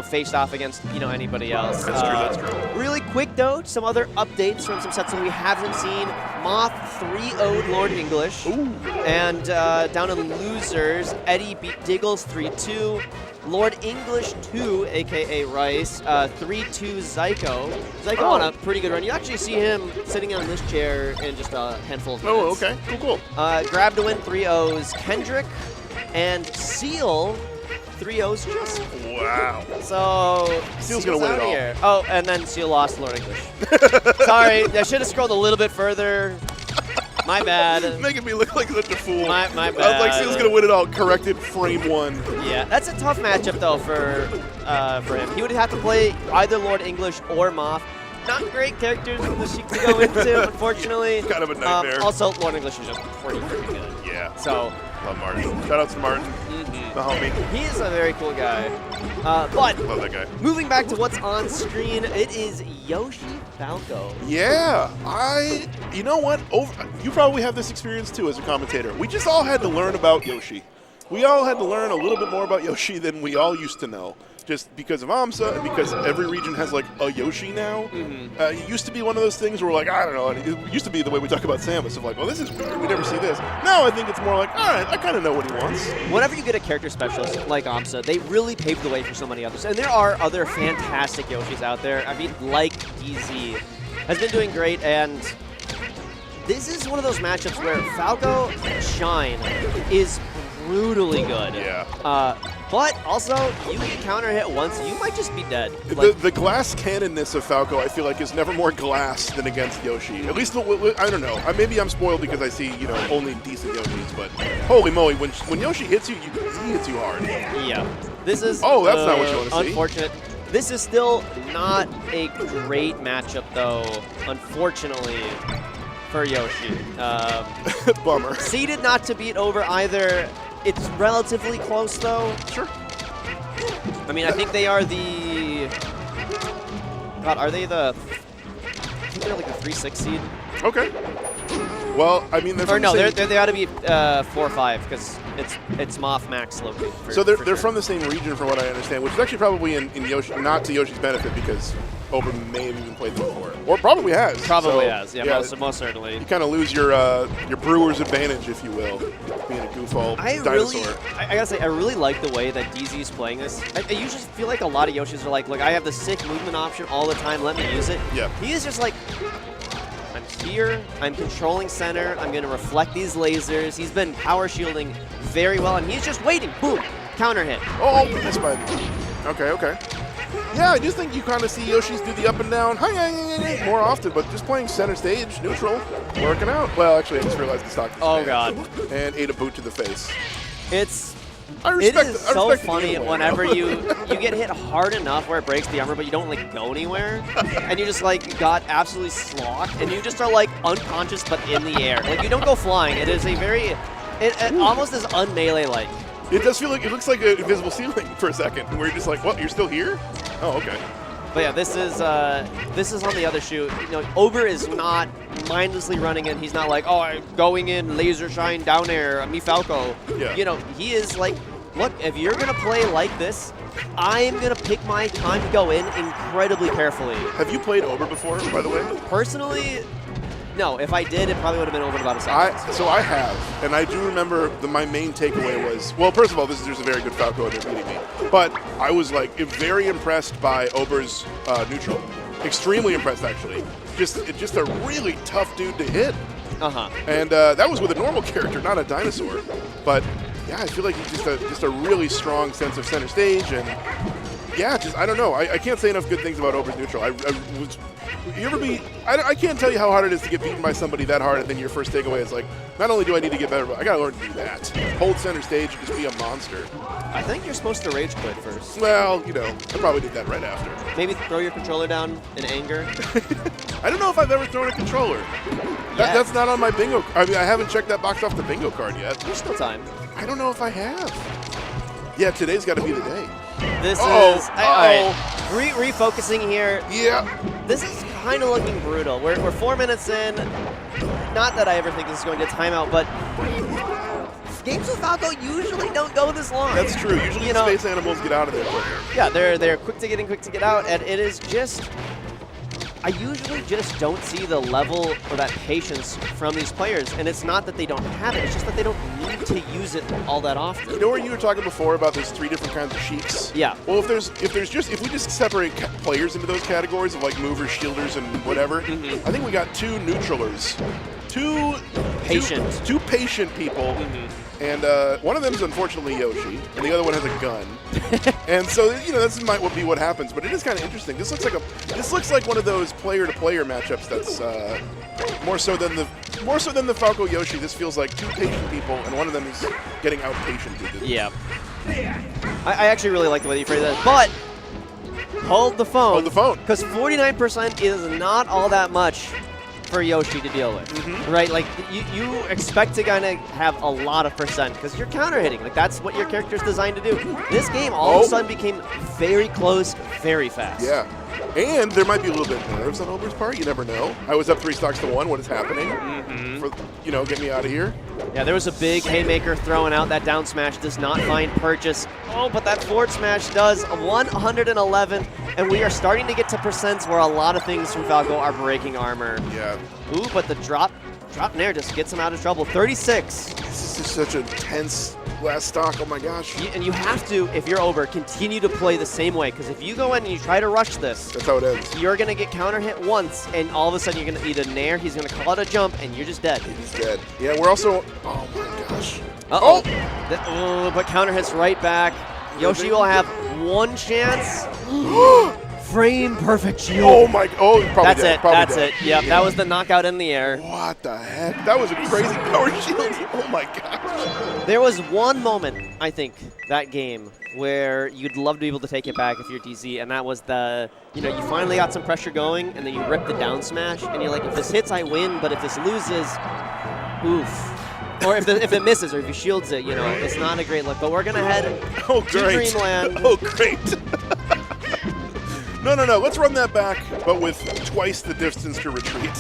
faced off against, anybody else. That's true. Really quick, though, some other updates from some sets that we haven't seen. Moth 3-0'd Lord English. Ooh. And down in losers, Eddie beat Diggles 3-2. Lord English 2, a.k.a. Rice, 3-2 Zyko. Zyko on a pretty good run. You actually see him sitting on this chair in just a handful of minutes. Oh, okay. Cool. Grab to win 3-0s Kendrick and Seal 3-0s just. Wow. So Seal's going to win it all. Here. Oh, and then Seal lost Lord English. Sorry, I should have scrolled a little bit further. My bad. Making me look like such a fool. My bad. I was like, Seal's going to win it all. Corrected frame 1. Yeah, that's a tough matchup, though, for him. He would have to play either Lord English or Moth. Not great characters for the Sheik to go into, unfortunately. Kind of a nightmare. Also, Lord English is just pretty freaking good. Yeah. So. Love Martin. Shout out to Martin, the homie. He is a very cool guy. But love that guy. Moving back to what's on screen, it is Yoshi Falco. Yeah, you know what? You probably have this experience too as a commentator. We just all had to learn about Yoshi. We all had to learn a little bit more about Yoshi than we all used to know. Just because of AMSA and because every region has like a Yoshi now. It used to be one of those things where like, I don't know, it used to be the way we talk about Samus of like, well, this is weird, we never see this. Now I think it's more like, all right, I kind of know what he wants. Whenever you get a character specialist like AMSA, they really pave the way for so many others. And there are other fantastic Yoshis out there. I mean, like DZ has been doing great, and this is one of those matchups where Falco Shine is brutally good. Yeah. But also, you can counter hit once, you might just be dead. The glass cannonness of Falco, I feel like, is never more glass than against Yoshi. At least, I don't know. Maybe I'm spoiled because I see, only decent Yoshis, but holy moly, when Yoshi hits you, he hits you hard. Yeah. This is that's not what you want to see. Unfortunate. This is still not a great matchup, though, unfortunately, for Yoshi. Bummer. Seeded not to beat Ober either. It's relatively close, though. Sure. I mean, I think they are the... God, are they the... I think they're like the 3-6 seed. Okay. Well, I mean, they're from no, the same... they ought to be 4-5 because it's Moth Max Loki. So they're from the same region, from what I understand, which is actually probably in Yoshi, not to Yoshi's benefit because Ober may have even played them before, or probably has. Probably has, yeah, most certainly. You kind of lose your brewer's advantage, if you will, being a goofball dinosaur. I gotta say, I really like the way that DZ is playing this. I usually feel like a lot of Yoshis are like, look, I have the sick movement option all the time, let me use it. Yeah. He is just like, I'm here, I'm controlling center, I'm gonna reflect these lasers. He's been power shielding very well, and he's just waiting, boom, counter hit. Oh, that's bad. Okay. Yeah, I do think you kind of see Yoshis do the up and down more often, but just playing center stage, neutral, working out. Well, actually, I just realized the stock. Oh, God. And ate a boot to the face. It is so funny whenever you get hit hard enough where it breaks the armor, but you don't like go anywhere, and you just like got absolutely slocked, and you just are like unconscious but in the air. Like you don't go flying. It is a very, it almost is un-melee-like. It does feel like, it looks like an invisible ceiling for a second, where you're just like, what, you're still here? Oh, okay. But yeah, this is on the other shoot. Ober is not mindlessly running in. He's not like, oh, I'm going in, laser shine, down air, me Falco. Yeah. He is like, look, if you're going to play like this, I'm going to pick my time to go in incredibly carefully. Have you played Ober before, by the way? Personally, no. If I did, it probably would have been over in about a second. So I have, and I do remember my main takeaway was, well, first of all, there's a very good Falco in there beating me, but I was like very impressed by Ober's neutral. Extremely impressed, actually. Just a really tough dude to hit. And that was with a normal character, not a dinosaur. But yeah, I feel like he's just a really strong sense of center stage, and yeah, I don't know. I can't say enough good things about Ober's neutral. I can't tell you how hard it is to get beaten by somebody that hard, and then your first takeaway is like, not only do I need to get better, but I gotta learn to do that. Hold center stage and just be a monster. I think you're supposed to rage quit first. Well, I probably did that right after. Maybe throw your controller down in anger. I don't know if I've ever thrown a controller. That's not on my bingo. I mean, I haven't checked that box off the bingo card yet. There's still time. I don't know if I have. Yeah, today's got to be the day. This is all right. Refocusing here. Yeah. This is kind of looking brutal. We're 4 minutes in. Not that I ever think this is going to timeout, but games with Falco usually don't go this long. That's true. Usually You know, space animals get out of there quicker. yeah, they're quick to get in, quick to get out, and it is just. I usually just don't see the level or that patience from these players, and it's not that they don't have it, it's just that they don't need to use it all that often. You know where you were talking before about there's 3 different kinds of Sheiks? Yeah. Well, if we just separate players into those categories of like movers, shielders, and whatever, I think we got 2 neutralers, two patient people. And one of them is unfortunately Yoshi, and the other one has a gun. And so, you know, this might be what happens, but it is kind of interesting. This looks like one of those player-to-player matchups that's more so than the Falco Yoshi. This feels like 2 patient people, and one of them is getting out-patiented. Yeah. I actually really like the way you phrase that, but hold the phone. Hold the phone. Because 49% is not all that much for Yoshi to deal with, right? Like, you expect to kind of have a lot of percent because you're counter hitting. Like, that's what your character's designed to do. This game all of a sudden became very close, very fast. Yeah. And there might be a little bit of nerves on Ober's part. You never know. I was up 3 stocks to 1. What is happening? For, you know, get me out of here. Yeah, there was a big haymaker throwing out. That down smash does not find purchase. Oh, but that forward smash does. 111, and we are starting to get to percents where a lot of things from Falco are breaking armor. Yeah. Ooh, but the drop nair just gets him out of trouble. 36. This is such a tense last stock. Oh my gosh. And you have to, if you're Ober, continue to play the same way, because if you go in and you try to rush this, that's how it ends. You're going to get counter hit once, and all of a sudden you're going to eat a nair, he's going to call it a jump, and you're just dead. He's dead. Yeah, we're also, oh my gosh. Uh-oh. But counter hits right back. Yoshi will have one chance. Frame perfect shield. Oh my, probably That's dead. it, Probably that's dead. it. Yep, that was the knockout in the air. What the heck? That was a crazy power shield. Oh my gosh. There was one moment, I think, that game where you'd love to be able to take it back if you're DZ, and that was you finally got some pressure going, and then you rip the down smash, and you're like, if this hits, I win, but if this loses, oof. Or if it misses, or if he shields it, it's not a great look. But we're going to head to Dreamland. Oh, great. No. Let's run that back, but with twice the distance to retreat.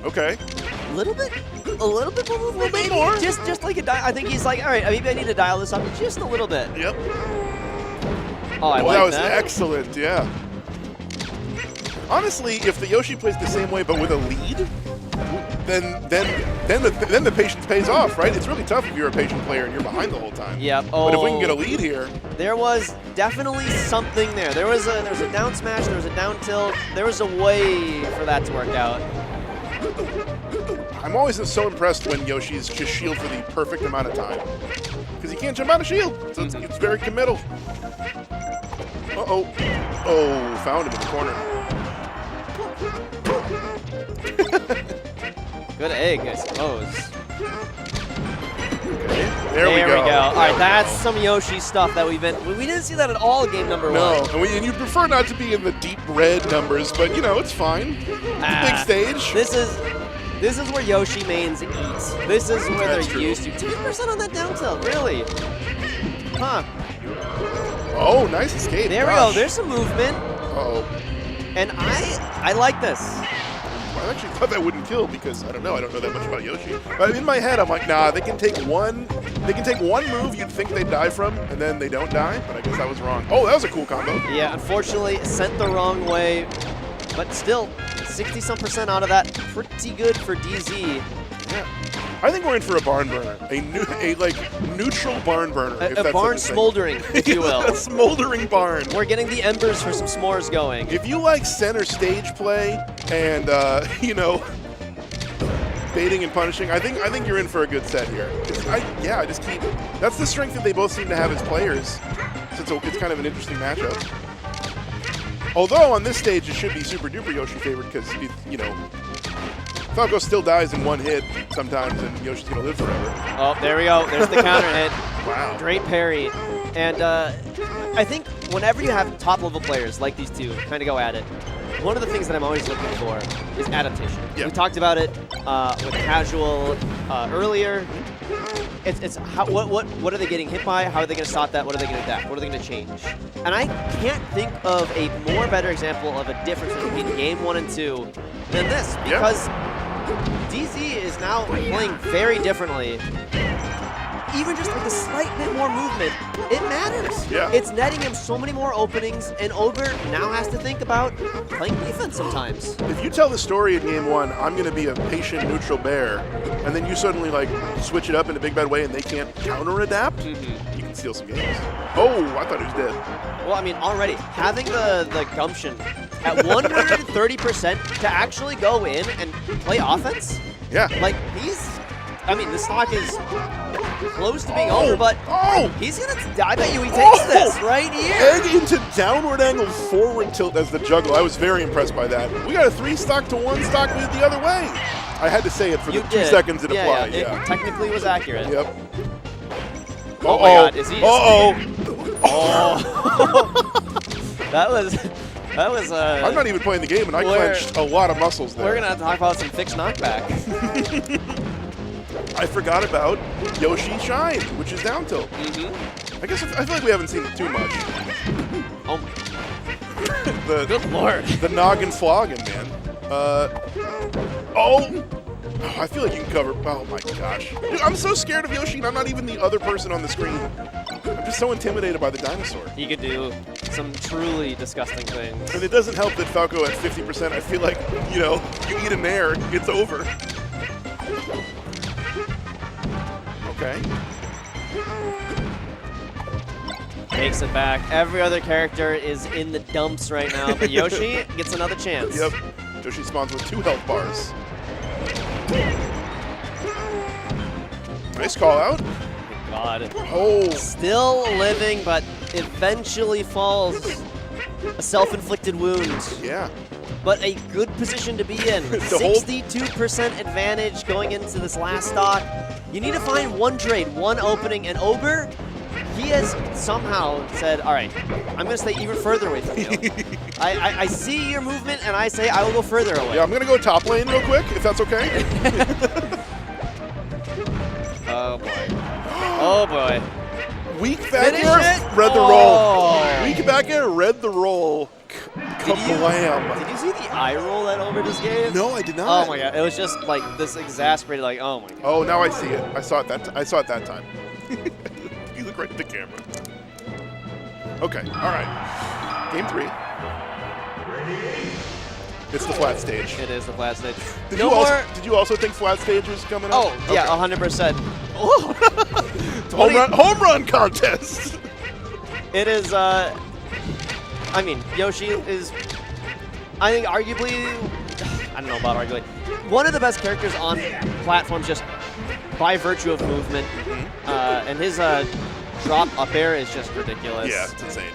Okay. A little bit more movement, maybe. more. Just like I think he's like, all right, maybe I need to dial this up just a little bit. Yep. Oh, I like that. That was excellent, yeah. Honestly, if the Yoshi plays the same way but with a lead, then the patience pays off, right? It's really tough if you're a patient player and you're behind the whole time. Yep. But if we can get a lead here, there was definitely something there. There was a down smash, there was a down tilt, there was a way for that to work out. I'm always so impressed when Yoshi's just shield for the perfect amount of time, because he can't jump out of shield, so it's very committal. Oh, found him in the corner. Good egg, I suppose. Okay, there we go. All right, that's some Yoshi stuff that we didn't see that at all in game number 1. No, and you prefer not to be in the deep red numbers, but it's fine. It's a big stage. This is where Yoshi mains eat. This is where That's they're true. used to. 10% on that down tilt, really? Huh. Oh, nice escape. There we go. There's some movement. Uh-oh. And I like this. I actually thought that wouldn't kill because I don't know that much about Yoshi. But in my head, I'm like, nah, they can take one move you'd think they'd die from, and then they don't die. But I guess I was wrong. Oh, that was a cool combo. Yeah, unfortunately, sent the wrong way, but still, 60-some% out of that, pretty good for DZ. Yeah. I think we're in for a barn burner, a neutral barn burner. A barn smoldering, if you will. A smoldering barn. We're getting the embers for some s'mores going. If you like center stage play and baiting and punishing, I think you're in for a good set here. I just keep. That's the strength that they both seem to have as players. So it's kind of an interesting matchup. Although on this stage it should be super duper Yoshi favored because Falco still dies in one hit sometimes, and Yoshi's gonna live forever. Oh, there we go. There's the counter hit. Wow. Great parry. And I think whenever you have top-level players like these two kind of go at it, one of the things that I'm always looking for is adaptation. Yeah. We talked about it with Casual earlier. It's how, what are they getting hit by? How are they going to stop that? What are they going to adapt? What are they going to change? And I can't think of a more better example of a difference between game 1 and 2 than this, because DZ is now playing very differently. Even just with a slight bit more movement, it matters. Yeah. It's netting him so many more openings, and Ober now has to think about playing defense sometimes. If you tell the story in game 1, I'm going to be a patient neutral bear, and then you suddenly like switch it up in a big bad way and they can't counter adapt, you can steal some games. Oh, I thought he was dead. Well, I mean, already having the gumption at 130% to actually go in and play offense, Yeah. like I mean, the stock is close to being over, but he's gonna. I bet you he takes this right here. Egg into downward angle forward tilt as the juggle. I was very impressed by that. We got a 3 stock to 1 stock lead the other way. I had to say it for the 2 seconds it applied. Yeah, it technically was accurate. Yep. Oh my God! Is he? Oh. That was. I'm not even playing the game, and I clenched a lot of muscles there. We're gonna have to talk about some fixed knockback. I forgot about Yoshi Shine, which is down tilt. I guess I feel like we haven't seen it too much. Oh my. Good lord. The noggin flogging, man. I feel like you can cover. Oh my gosh. Dude, I'm so scared of Yoshi, and I'm not even the other person on the screen. I'm just so intimidated by the dinosaur. He could do some truly disgusting things. And it doesn't help that Falco at 50%, I feel like, you know, you eat an air, it's over. Okay. Takes it back. Every other character is in the dumps right now, but Yoshi gets another chance. Yep. Yoshi spawns with 2 health bars. Nice call out. God. Oh. Still living, but eventually falls. A self-inflicted wound. Yeah. But a good position to be in. 62% advantage going into this last stock. You need to find one trade, one opening, and Ober, he has somehow said, all right, I'm going to stay even further away from you. I see your movement, and I say I will go further away. Yeah, I'm going to go top lane real quick, if that's okay. Oh, boy. Oh, boy. Weak back air, read the roll. Weak back air, read the roll. Kablam. Did you see the eye roll that Ober just gave? No, I did not. Oh my god, it was just like this exasperated, like, oh my god. Oh, now I see it. I saw it that time. You look right at the camera. Okay, all right. Game 3. It's the flat stage. It is the flat stage. Did you also think flat stage was coming up? Oh, yeah, 100%. Oh. Home run contest. It is, I mean, Yoshi is, I think, arguably, I don't know about arguably, one of the best characters on platforms just by virtue of movement. And his drop up air is just ridiculous. Yeah, it's insane.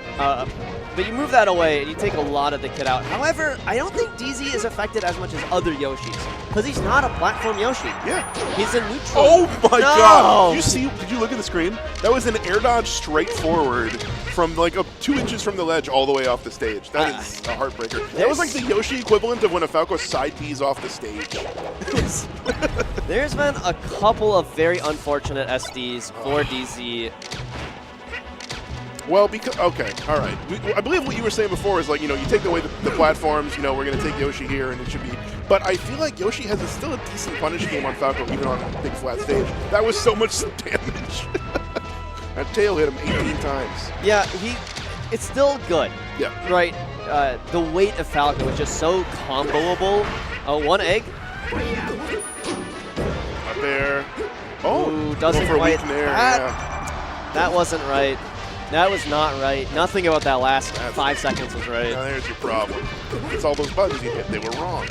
But you move that away, and you take a lot of the kit out. However, I don't think DZ is affected as much as other Yoshis, because he's not a platform Yoshi. Yeah. He's a neutral. Oh my god! Did you look at the screen? That was an air dodge straight forward from like 2 inches from the ledge all the way off the stage. That is a heartbreaker. That was like the Yoshi equivalent of when a Falco side P's off the stage. There's been a couple of very unfortunate SDs for DZ. Well, because, okay, all right. I believe what you were saying before is like, you know, you take away the platforms, you know, we're going to take Yoshi here and it should be. But I feel like Yoshi has still a decent punish game on Falco, even on a big flat stage. That was so much damage. That tail hit him 18 times. Yeah, it's still good. Yeah. Right? The weight of Falco is just so comboable. One egg. Up there. Oh, ooh, doesn't for a quite. weak nair, That wasn't right. That was not right. Nothing about that last 5 seconds was right. Now there's your problem. It's all those buttons you hit. They were wrong.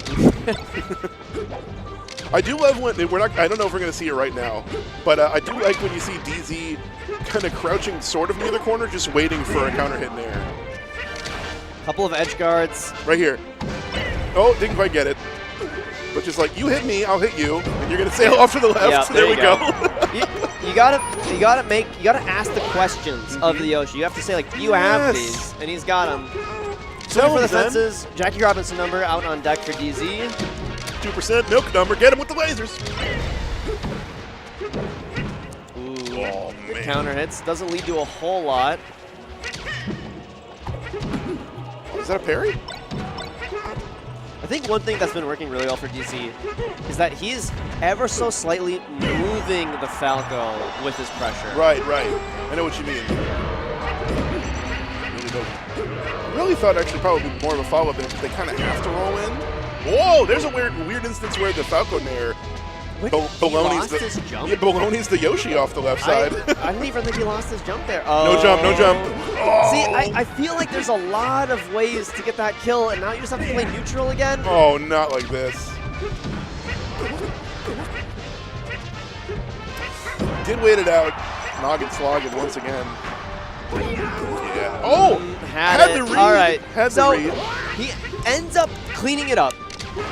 I do love when I don't know if we're going to see it right now, but I do like when you see DZ kind of crouching sort of near the corner, just waiting for a counter hit in there. Couple of edge guards. Right here. Oh, didn't quite get it. But just like, you hit me, I'll hit you, and you're gonna sail off to the left. Yep, there we go. you gotta ask the questions of the Yoshi. You have to say like, you have these, and he's got them. So for the fences, Jackie Robinson number out on deck for DZ. 2% milk number, get him with the lasers. Ooh, Oh, man. Counter hits. Doesn't lead to a whole lot. Is that a parry? I think one thing that's been working really well for DZ is that he's ever so slightly moving the Falco with his pressure. Right. I know what you mean. Really dope. I really thought actually probably more of a follow-up if they kind of have to roll in. Whoa, there's a weird instance where the Falco Nair baloney's the Yoshi off the left side. I didn't even think he lost his jump there. Oh. No jump. Oh. See, I feel like there's a lot of ways to get that kill, and now you just have to play neutral again. Oh, not like this. Did wait it out. Noggin slogging once again. Yeah. Oh! Had the read. All right. Had so the read. He ends up cleaning it up,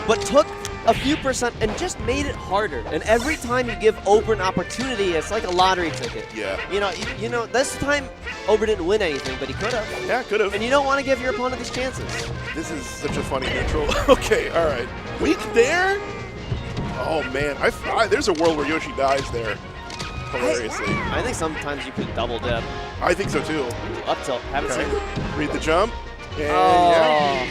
but took a few percent and just made it harder. And every time you give Ober an opportunity, it's like a lottery ticket. Yeah. You know, this time Ober didn't win anything, but he could have. Yeah, could have. And you don't want to give your opponent these chances. This is such a funny neutral. Okay, all right. Weak there? Oh, man. There's a world where Yoshi dies there. Hilariously. I think sometimes you could double dip. I think so, too. Up tilt. Haven't seen it. Read the jump. And yeah.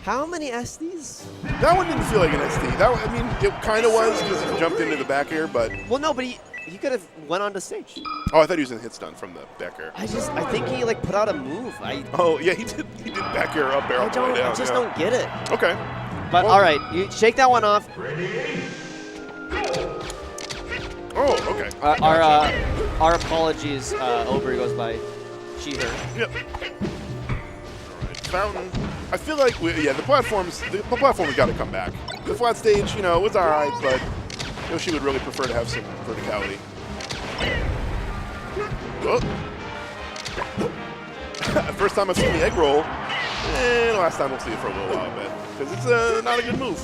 How many SDs? That one didn't feel like an SD. I mean, it kind of was because he jumped into the back air, but... Well, no, but he could have went on to stage. Oh, I thought he was in hit stun from the back air. I think he like put out a move. Oh, yeah, he did back air up barrel. I just don't get it. Okay. But all right, you shake that one off. Oh, okay. Our apologies, Ober goes by she, her. Yep. Fountain. I feel like the platform's got to come back. The flat stage, you know, was all right, but Yoshi would really prefer to have some verticality. Oh. First time I've seen the egg roll, and last time we'll see it for a little while, I bet, because it's not a good move.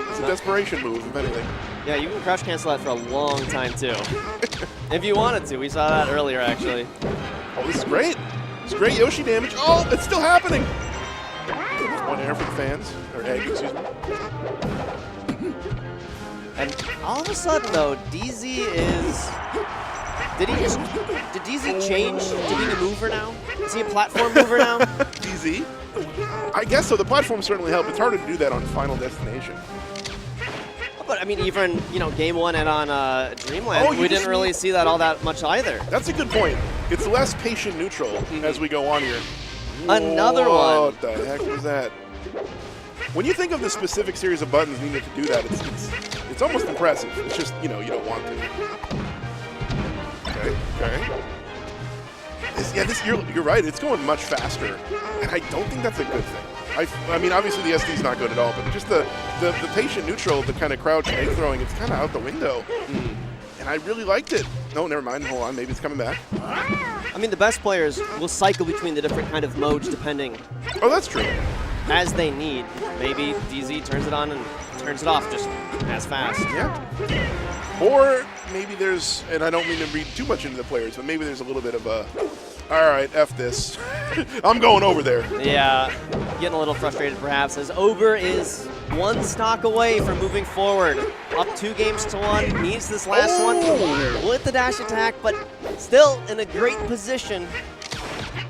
It's a desperation move, if anything. Yeah, you can crouch cancel that for a long time too. If you wanted to, we saw that earlier actually. Oh, this is great. It's great Yoshi damage. Oh, it's still happening. One air for the fans, or egg, excuse me. And all of a sudden, though, DZ is... Did DZ change to being a mover now? Is he a platform mover now? DZ? I guess so. The platform certainly helped. It's harder to do that on Final Destination. But, I mean, even, Game 1 and on Dreamland, we didn't really see that all that much either. That's a good point. It's less patient neutral as we go on here. Another one. What the heck was that? When you think of the specific series of buttons needed to do that, it's almost impressive. It's just, you don't want to. Okay. You're right. It's going much faster, and I don't think that's a good thing. I mean, obviously the SD's not good at all, but just the patient neutral, the kind of crouch egg throwing, it's kind of out the window. And I really liked it. No, never mind. Hold on. Maybe it's coming back. I mean, the best players will cycle between the different kind of modes depending. Oh, that's true. As they need. Maybe DZ turns it on and turns it off just as fast. Yeah. Or maybe there's, and I don't mean to read too much into the players, but maybe there's a little bit of a, all right, F this. I'm going over there. Yeah, getting a little frustrated perhaps as Ober is one stock away from moving forward. Up 2-1, needs this last one with the dash attack, but still in a great position.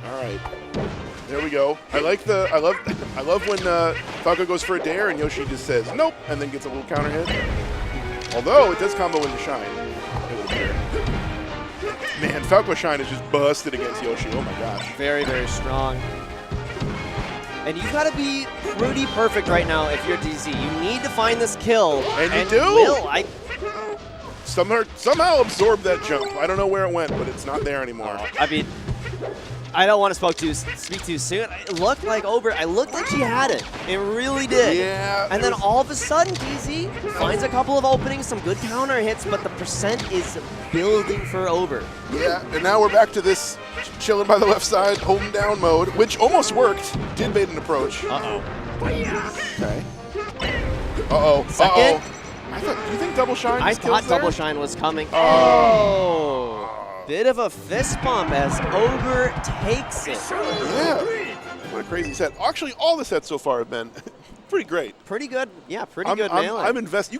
All right. There we go. I love when Falco goes for a dare and Yoshi just says nope and then gets a little counter hit. Although it does combo into Shine, it would appear. Man, Falco Shine is just busted against Yoshi. Oh my gosh. Very, very strong. And you've got to be pretty perfect right now if you're DZ. You need to find this kill. And you do. Will. Somehow absorb that jump. I don't know where it went, but it's not there anymore. I mean, I don't want to speak too soon. It looked like Ober. I looked like she had it. It really did. Yeah. And then all of a sudden, DZ finds a couple of openings, some good counter hits, but the percent is building for Ober. Yeah, and now we're back to this chilling by the left side, holding down mode, which almost worked. Did bait an approach. Uh-oh. Okay. Uh-oh. Second. Do you think Double Shine I thought Double Shine was coming. Oh. Bit of a fist bump as Ober takes it. Yeah. What a crazy set. Actually, all the sets so far have been pretty great. Pretty good. Yeah, pretty good nailing. I'm invested.